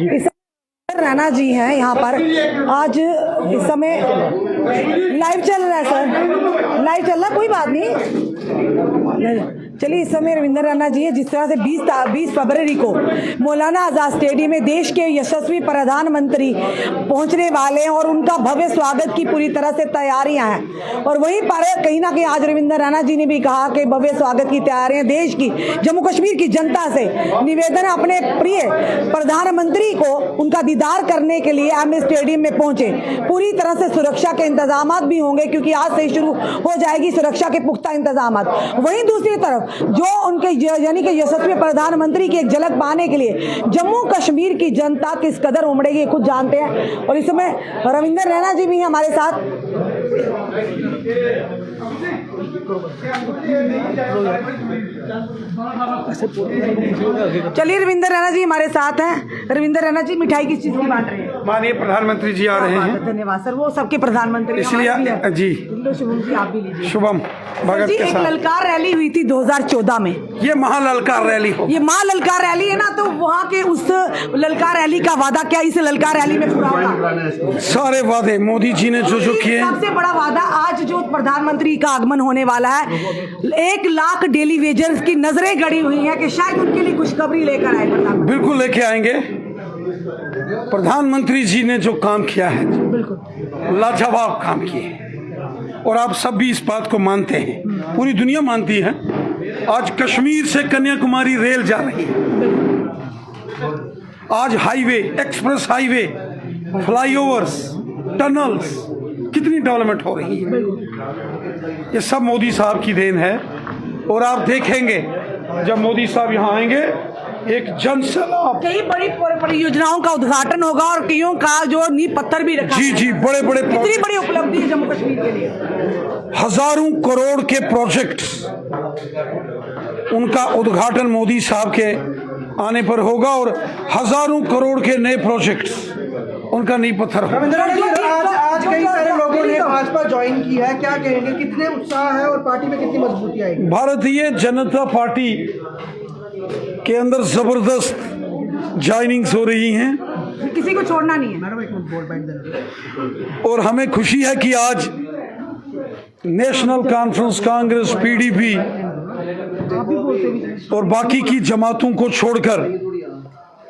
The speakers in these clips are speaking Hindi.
रैना जी हैं यहाँ पर। आज इस समय लाइव चल रहा है सर, लाइव चल रहा है, कोई बात नहीं। चलिए, इस समय रविंदर रैना जी है। जिस तरह से 20 फरवरी को मौलाना आज़ाद स्टेडियम में देश के यशस्वी प्रधानमंत्री पहुंचने वाले हैं और उनका भव्य स्वागत की पूरी तरह से तैयारियां हैं। और वहीं पर कहीं ना कहीं आज रविंदर रैना जी ने भी कहा कि भव्य स्वागत की तैयारियां देश की, जम्मू कश्मीर की जनता से निवेदन है अपने प्रिय प्रधानमंत्री को उनका दीदार करने के लिए एम स्टेडियम में पहुंचे। पूरी तरह से सुरक्षा के इंतजाम भी होंगे क्योंकि आज से शुरू हो जाएगी सुरक्षा के पुख्ता इंतजाम। वहीं दूसरी तरफ जो उनके यानी कि यशस्वी प्रधानमंत्री की एक झलक पाने के लिए जम्मू कश्मीर की जनता किस कदर उमड़ेगी खुद जानते हैं। और इस समय रविंदर रैना जी भी हैं हमारे साथ। चलिए, रविंदर रैना जी हमारे साथ हैं। रविंदर रैना जी, मिठाई किस चीज की बांट रहे हैं? माननीय प्रधानमंत्री जी आ रहे हैं। धन्यवाद सर, वो सबके प्रधानमंत्री इसलिए जी शुभम जी आप भी लीजिए। शुभम भगत जी, के एक साथ ललकार रैली हुई थी 2014 में। ये महाललकार रैली हो, ये महाललकार रैली है ना, तो वहाँ के उस ललकार रैली का वादा क्या इस ललकार रैली में पूरा होगा? सारे वादे मोदी जी ने जो किए। सबसे बड़ा वादा आज जो प्रधानमंत्री का आगमन होने वाला है, 1 लाख डेली वेजर्स की नजरें गड़ी हुई हैं कि शायद उनके लिए खुशखबरी लेकर आए। बिल्कुल लेके आएंगे। प्रधानमंत्री जी ने जो काम किया है, बिल्कुल लाजवाब काम किए और आप सब भी इस बात को मानते हैं, पूरी दुनिया मानती है। आज कश्मीर से कन्याकुमारी रेल जा रही है, आज highway, express highway, flyovers, tunnels, कितनी डेवलपमेंट हो रही है। ये सब मोदी साहब की देन है। और आप देखेंगे जब मोदी साहब यहाँ आएंगे, एक जनसैलाब, कई बड़ी परियोजनाओं का उद्घाटन होगा और कईयों का जो नींव पत्थर भी रखा। जी, बड़े बड़े, कितनी बड़ी उपलब्धि है जम्मू कश्मीर के लिए। हजारों करोड़ के प्रोजेक्ट्स, उनका उद्घाटन मोदी साहब के आने पर होगा और हजारों करोड़ के नए प्रोजेक्ट्स, उनका नींव पत्थर होगा। आज कई सारे लोगों ने भाजपा ज्वाइन की है, क्या कहेंगे, कितने उत्साह है और पार्टी में कितनी मजबूती आएगी? भारतीय जनता पार्टी के अंदर जबरदस्त ज्वाइनिंग्स हो रही हैं, किसी को छोड़ना नहीं है। और हमें खुशी है कि आज नेशनल कॉन्फ्रेंस कांग्रेस, पीडीपी और बाकी की जमातों को छोड़कर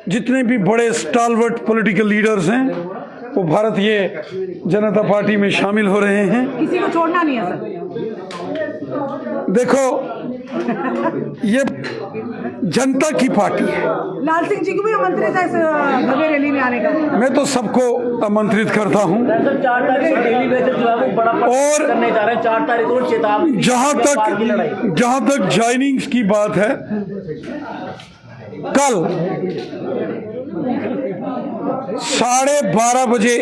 जितने भी बड़े स्टालवर्ट पॉलिटिकल लीडर्स हैं वो भारतीय जनता पार्टी में शामिल हो रहे हैं। किसी को छोड़ना नहीं है सर। देखो, ये जनता की पार्टी है। लाल सिंह जी को भी आमंत्रित है इस भव्य रैली में आने का। मैं तो सबको आमंत्रित करता हूं। और जहां तक ज्वाइनिंग्स की बात है, कल 12:30 बजे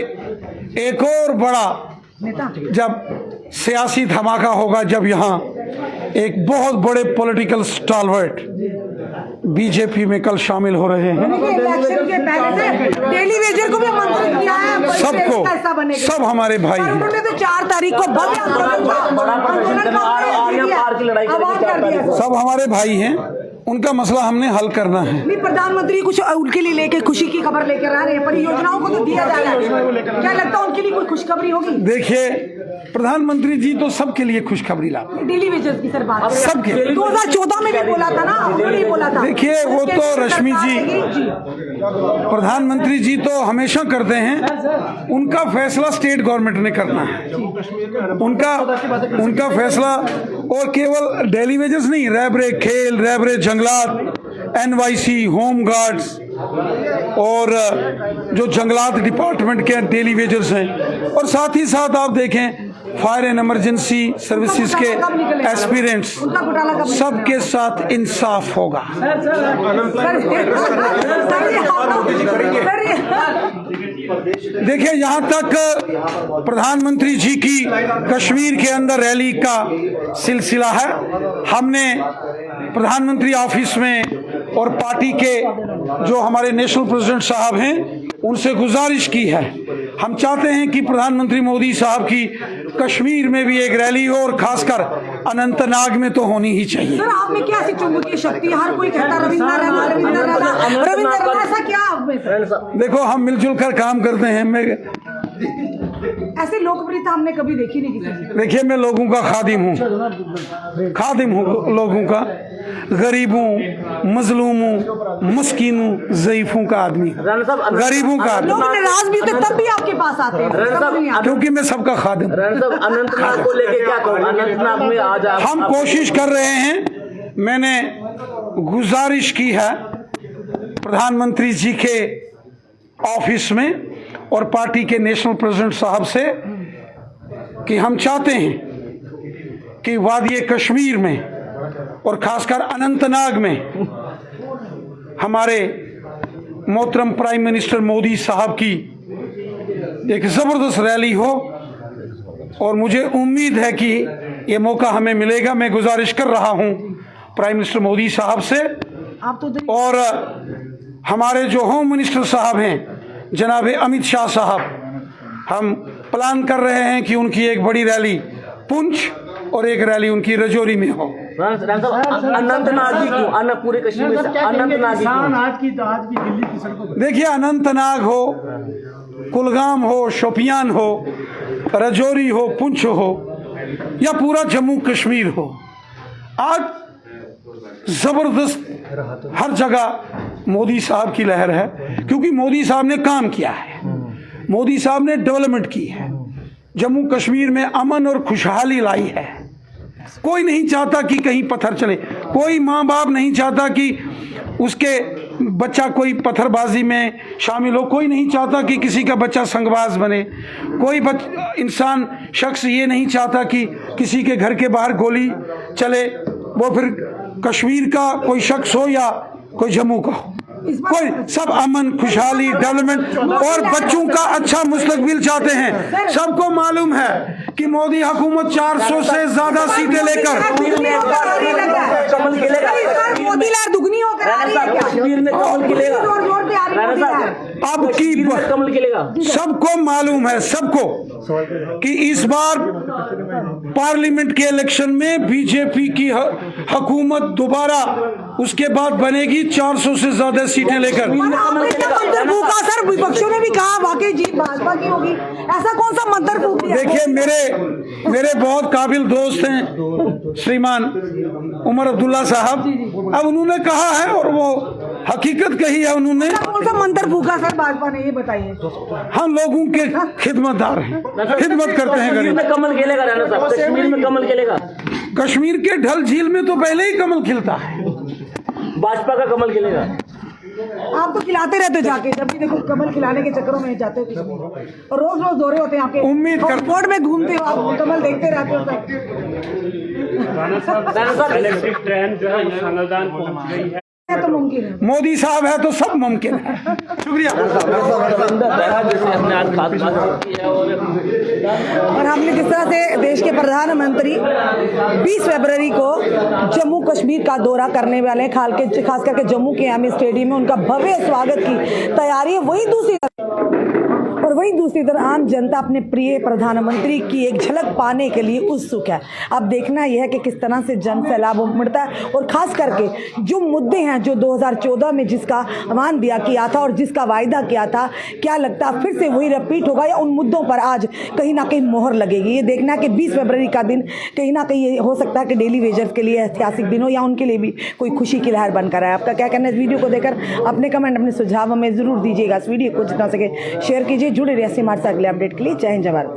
एक और बड़ा जब सियासी धमाका होगा, जब यहाँ एक बहुत बड़े पॉलिटिकल स्टालवर्ट बीजेपी में कल शामिल हो रहे हैं। इलेक्शन के पहले से डेली वेजर को भी आमंत्रित किया है, सबको, सब हमारे भाई हैं। उन्होंने तो 4 तारीख को सब हमारे भाई हैं, उनका मसला हमने हल करना है। नहीं, प्रधानमंत्री कुछ उनके लिए लेके खुशी की खबर लेकर आ रहे हैं, परियोजनाओं को तो दिया जा रहा है। क्या लगता है उनके लिए कोई खुशखबरी होगी? देखिए, प्रधानमंत्री जी तो सबके लिए खुशखबरी लाते हैं। डेली वेजर्स की सर बात सबके 2014 में भी बोला था ना, उन्होंने बोला था। देखिए, वो तो रश्मि जी, प्रधानमंत्री जी तो हमेशा करते हैं, उनका फैसला स्टेट गवर्नमेंट ने करना है। उनका फैसला, और केवल डेली वेजर्स नहीं, रैबरे खेल, रैबरे जंगलात, NYC, होम गार्ड्स और जो जंगलात डिपार्टमेंट के डेली वेजर्स हैं, और साथ ही साथ आप देखें फायर एंड इमरजेंसी सर्विसेज के एस्पिरेंट्स, सबके साथ इंसाफ होगा। देखिए, यहाँ तक प्रधानमंत्री जी की कश्मीर के अंदर रैली का सिलसिला है। हमने प्रधानमंत्री ऑफिस में और पार्टी के जो हमारे नेशनल प्रेसिडेंट साहब हैं, उनसे गुजारिश की है, हम चाहते हैं कि प्रधानमंत्री मोदी साहब की कश्मीर में भी एक रैली हो और खासकर अनंतनाग में तो होनी ही चाहिए। सर आप में क्या ऐसी चुंबकीय शक्ति है? हर कोई कहता रविंद्र रैना, रविंद्र रैना, रविंद्र रैना, ऐसा क्या आप में सर? देखो हम मिलजुल कर काम करते हैं। मैं ऐसी लोकप्रियता हमने कभी देखी नहीं किसी की। देखिए मैं लोगों का खादिम हूँ लोगों का, गरीबों, मजलूमों, मस्कीनों, ज़ईफों का आदमी, गरीबों का आदमी। लोग नाराज भी होते तब भी आपके पास आते हैं, समझ नहीं आता। क्योंकि मैं सबका खादिम। अनंतनाग को लेके क्या कहूँ? अनंतनाग में आज हम कोशिश कर रहे हैं। मैंने गुजारिश की है प्रधानमंत्री जी के ऑफिस में और पार्टी के नेशनल प्रेसिडेंट साहब से कि हम चाहते हैं कि वादी कश्मीर में और खासकर अनंतनाग में हमारे मोहतरम प्राइम मिनिस्टर मोदी साहब की एक ज़बरदस्त रैली हो और मुझे उम्मीद है कि ये मौका हमें मिलेगा। मैं गुजारिश कर रहा हूं प्राइम मिनिस्टर मोदी साहब से आप तो और हमारे जो होम मिनिस्टर साहब हैं जनाब अमित शाह साहब, हम प्लान कर रहे हैं कि उनकी एक बड़ी रैली पुंछ और एक रैली उनकी रजौरी में हो। अनंतनाग ही क्यों? पूरे कश्मीर में अनंतनाग ही क्यों? आज की दिल्ली की सड़कों देखिए अनंतनाग हो, कुलगाम हो, शोपियान हो, रजौरी हो, पुंछ हो या पूरा जम्मू कश्मीर हो, आज जबरदस्त हर जगह मोदी साहब की लहर है। क्योंकि मोदी साहब ने काम किया है, मोदी साहब ने डेवलपमेंट की है, जम्मू कश्मीर में अमन और खुशहाली लाई है। कोई नहीं चाहता कि कहीं पत्थर चले, कोई माँ बाप नहीं चाहता कि उसके बच्चा कोई पत्थरबाजी में शामिल हो, कोई नहीं चाहता कि किसी का बच्चा संगबाज बने, कोई इंसान शख्स ये नहीं चाहता कि किसी के घर के बाहर गोली चले, वो फिर कश्मीर का कोई शख्स हो या कोई जम्मू का हो, कोई सब अमन खुशहाली डेवलपमेंट और बच्चों का अच्छा मुस्तकबिल चाहते हैं। सबको मालूम है कि मोदी हुकूमत 400 से ज्यादा सीटें लेकर कमल खिलेगा। मोदी लहर दुगनी होकर आ रही है क्या? कश्मीर में कमल खिलेगा। जोर पे आ रही है मोदी लहर। अब की कमल खिलेगा। सबको मालूम है, सबको, कि इस बार पार्लियामेंट के इलेक्शन में बीजेपी की हुकूमत दोबारा उसके बाद बनेगी 400 से ज्यादा सीटें लेकर। सर विपक्षों ने भी कहा वाकई जीत भाजपा की होगी, ऐसा कौन सा मंत्र फूक दिया? देखिए मेरे बहुत काबिल दोस्त हैं श्रीमान उमर अब्दुल्ला साहब, अब उन्होंने कहा है और वो हकीकत कही है उन्होंने। कौन सा मंत्र फूका सर भाजपा ने, ये बताइए। हम लोगों के खिदमतदार हैं, खिदमत करते हैं कश्मीर में कमल खिलेगा राणा साहब, कश्मीर में कमल खिलेगा। कश्मीर के ढल झील में तो पहले ही कमल खिलता है, भाजपा का कमल खिलेगा। आप तो खिलाते रहते हो जाके, जब भी देखो कमल खिलाने के चक्करों में जाते हो और रोज रोज दौरे होते हैं आपके, उम्मीद कर बोर्ड में घूमते हो आप, कमल देखते रहते हो सब। इलेक्ट्रिक ट्रेन जो है संगलदान पहुंच गई है, तो मुमकिन है। मोदी साहब है तो सब मुमकिन है। शुक्रिया। और हमने जिस तरह से देश के प्रधानमंत्री 20 फरवरी को जम्मू कश्मीर का दौरा करने वाले हैं, खास करके जम्मू के आर्मी स्टेडियम में उनका भव्य स्वागत की तैयारी है, वही दूसरी तरफ आम जनता अपने प्रिय प्रधानमंत्री की एक झलक पाने के लिए उत्सुक है। अब देखना यह है कि किस तरह से जन सैलाब उमड़ता है और खास करके जो मुद्दे हैं जो 2014 में जिसका आह्वान दिया किया था और जिसका वायदा किया था, क्या लगता है फिर से वही रिपीट होगा या उन मुद्दों पर आज कहीं ना कहीं मोहर लगेगी? ये देखना कि 20 फरवरी का दिन कहीं ना कहीं ये हो सकता है कि डेली वेजर्स के लिए ऐतिहासिक दिन हो या उनके लिए भी कोई खुशी की लहर बनकर आए। आपका क्या कहना है इस वीडियो को देखकर? अपने कमेंट, अपने सुझाव हमें जरूर दीजिएगा। इस वीडियो को जितना सके शेयर कीजिए। जुड़े रहिए हमारे साथ अगले अपडेट के लिए। जय हिंद, जय भारत।